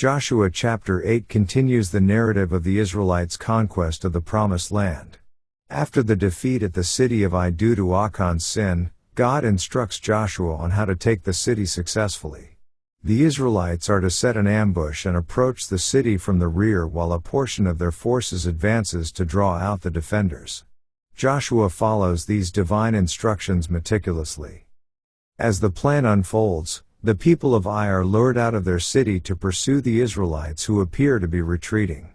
Joshua chapter 8 continues the narrative of the Israelites' conquest of the Promised Land. After the defeat at the city of Ai due to Achan's sin, God instructs Joshua on how to take the city successfully. The Israelites are to set an ambush and approach the city from the rear while a portion of their forces advances to draw out the defenders. Joshua follows these divine instructions meticulously. As the plan unfolds, the people of Ai are lured out of their city to pursue the Israelites who appear to be retreating.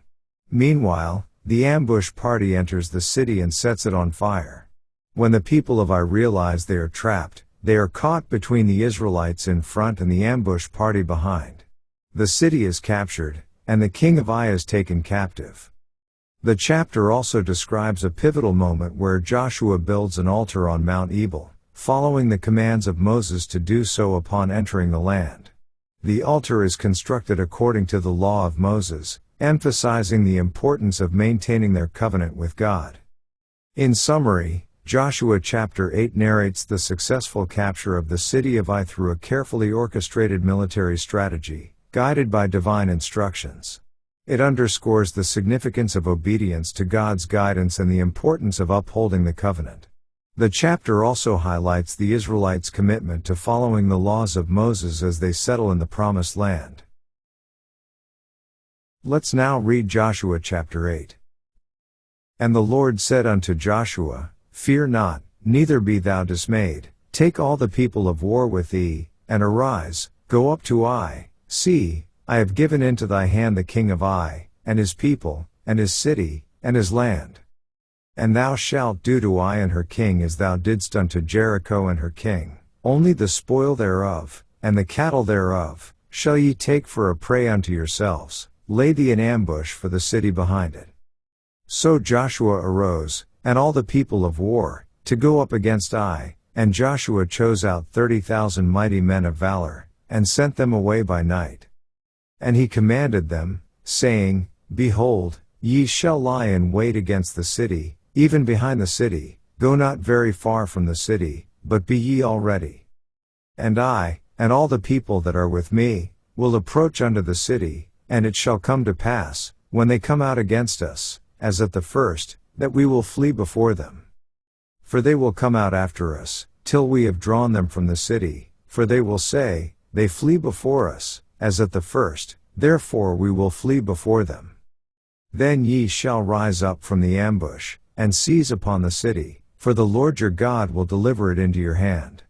Meanwhile, the ambush party enters the city and sets it on fire. When the people of Ai realize they are trapped, they are caught between the Israelites in front and the ambush party behind. The city is captured, and the king of Ai is taken captive. The chapter also describes a pivotal moment where Joshua builds an altar on Mount Ebal, following the commands of Moses to do so upon entering the land. The altar is constructed according to the law of Moses, emphasizing the importance of maintaining their covenant with God. In summary, Joshua chapter 8 narrates the successful capture of the city of Ai through a carefully orchestrated military strategy, guided by divine instructions. It underscores the significance of obedience to God's guidance and the importance of upholding the covenant. The chapter also highlights the Israelites' commitment to following the laws of Moses as they settle in the Promised Land. Let's now read Joshua chapter 8. And the Lord said unto Joshua, Fear not, neither be thou dismayed, take all the people of war with thee, and arise, go up to Ai. See, I have given into thy hand the king of Ai, and his people, and his city, and his land. And thou shalt do to Ai and her king as thou didst unto Jericho and her king, only the spoil thereof, and the cattle thereof, shall ye take for a prey unto yourselves, lay thee in ambush for the city behind it. So Joshua arose, and all the people of war, to go up against Ai, and Joshua chose out 30,000 mighty men of valor, and sent them away by night. And he commanded them, saying, Behold, ye shall lie in wait against the city, even behind the city, go not very far from the city, but be ye all ready. And I, and all the people that are with me, will approach unto the city, and it shall come to pass, when they come out against us, as at the first, that we will flee before them. For they will come out after us, till we have drawn them from the city, for they will say, They flee before us, as at the first, therefore we will flee before them. Then ye shall rise up from the ambush, and seize upon the city, for the Lord your God will deliver it into your hand.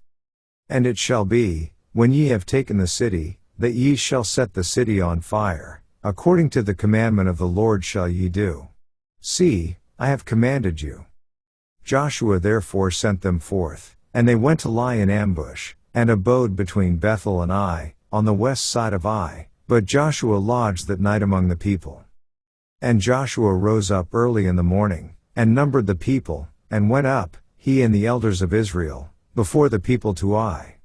And it shall be, when ye have taken the city, that ye shall set the city on fire, according to the commandment of the Lord shall ye do. See, I have commanded you. Joshua therefore sent them forth, and they went to lie in ambush, and abode between Bethel and Ai, on the west side of Ai, but Joshua lodged that night among the people. And Joshua rose up early in the morning, and numbered the people, and went up, he and the elders of Israel, before the people to Ai.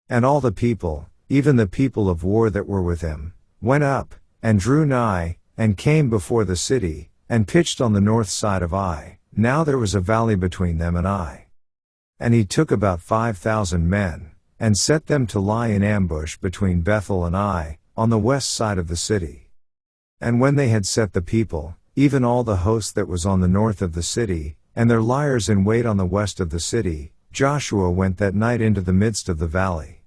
And all the people, even the people of war that were with him, went up, and drew nigh, and came before the city, and pitched on the north side of Ai. Now there was a valley between them and Ai. And he took about 5,000 men, and set them to lie in ambush between Bethel and Ai, on the west side of the city. And when they had set the people, even all the host that was on the north of the city, and their liers in wait on the west of the city, Joshua went that night into the midst of the valley.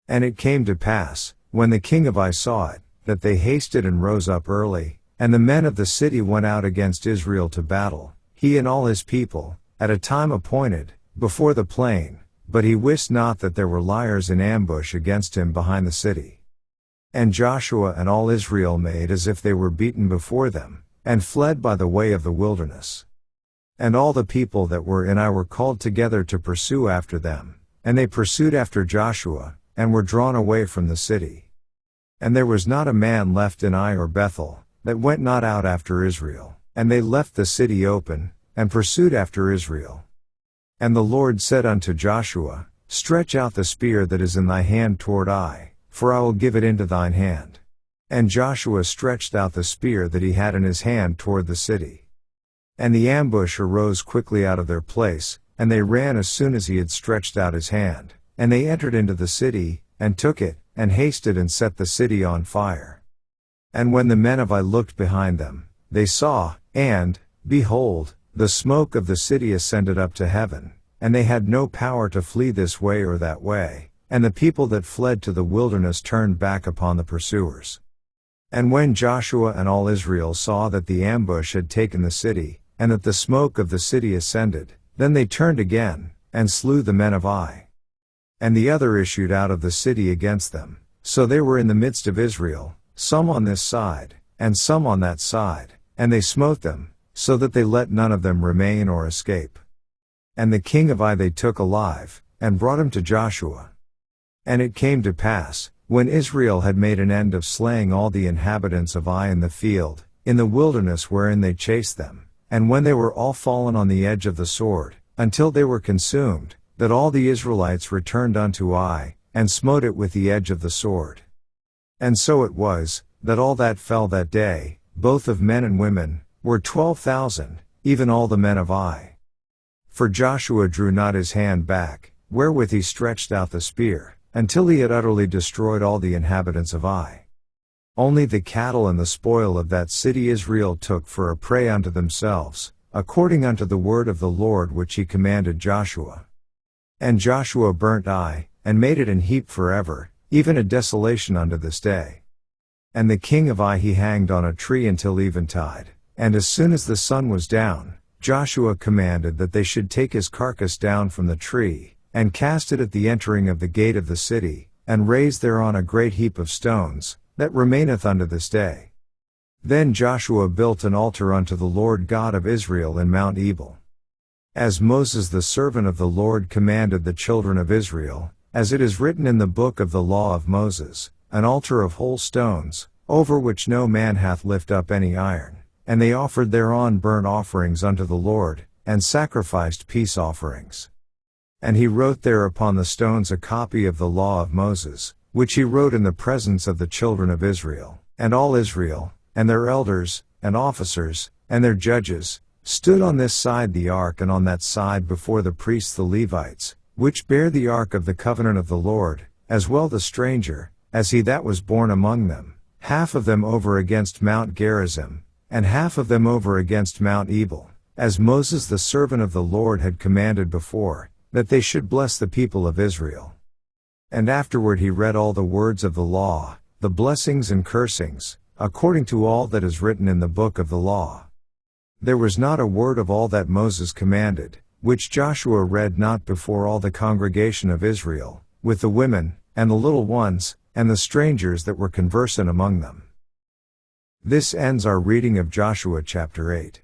And it came to pass, when the king of Ai saw it, that they hasted and rose up early, and the men of the city went out against Israel to battle, he and all his people, at a time appointed, before the plain, but he wist not that there were liers in ambush against him behind the city. And Joshua and all Israel made as if they were beaten before them, and fled by the way of the wilderness. And all the people that were in Ai were called together to pursue after them, and they pursued after Joshua, and were drawn away from the city. And there was not a man left in Ai or Bethel, that went not out after Israel, and they left the city open, and pursued after Israel. And the Lord said unto Joshua, Stretch out the spear that is in thy hand toward Ai, for I will give it into thine hand. And Joshua stretched out the spear that he had in his hand toward the city. And the ambush arose quickly out of their place, and they ran as soon as he had stretched out his hand, and they entered into the city, and took it, and hasted and set the city on fire. And when the men of Ai looked behind them, they saw, and, behold, the smoke of the city ascended up to heaven, and they had no power to flee this way or that way, and the people that fled to the wilderness turned back upon the pursuers. And when Joshua and all Israel saw that the ambush had taken the city, and that the smoke of the city ascended, then they turned again, and slew the men of Ai. And the other issued out of the city against them, so they were in the midst of Israel, some on this side, and some on that side, and they smote them, so that they let none of them remain or escape. And the king of Ai they took alive, and brought him to Joshua. And it came to pass, when Israel had made an end of slaying all the inhabitants of Ai in the field, in the wilderness wherein they chased them, and when they were all fallen on the edge of the sword, until they were consumed, that all the Israelites returned unto Ai, and smote it with the edge of the sword. And so it was, that all that fell that day, both of men and women, were 12,000, even all the men of Ai. For Joshua drew not his hand back, wherewith he stretched out the spear, until he had utterly destroyed all the inhabitants of Ai. Only the cattle and the spoil of that city Israel took for a prey unto themselves, according unto the word of the Lord which he commanded Joshua. And Joshua burnt Ai, and made it an heap forever, even a desolation unto this day. And the king of Ai he hanged on a tree until eventide, and as soon as the sun was down, Joshua commanded that they should take his carcass down from the tree, and cast it at the entering of the gate of the city, and raise thereon a great heap of stones, that remaineth unto this day. Then Joshua built an altar unto the Lord God of Israel in Mount Ebal. As Moses the servant of the Lord commanded the children of Israel, as it is written in the book of the law of Moses, an altar of whole stones, over which no man hath lift up any iron, and they offered thereon burnt offerings unto the Lord, and sacrificed peace offerings. And he wrote there upon the stones a copy of the law of Moses, which he wrote in the presence of the children of Israel, and all Israel, and their elders, and officers, and their judges, stood on this side the ark and on that side before the priests the Levites, which bear the ark of the covenant of the Lord, as well the stranger, as he that was born among them, half of them over against Mount Gerizim, and half of them over against Mount Ebal, as Moses the servant of the Lord had commanded before, that they should bless the people of Israel. And afterward he read all the words of the law, the blessings and cursings, according to all that is written in the book of the law. There was not a word of all that Moses commanded, which Joshua read not before all the congregation of Israel, with the women, and the little ones, and the strangers that were conversant among them. This ends our reading of Joshua chapter 8.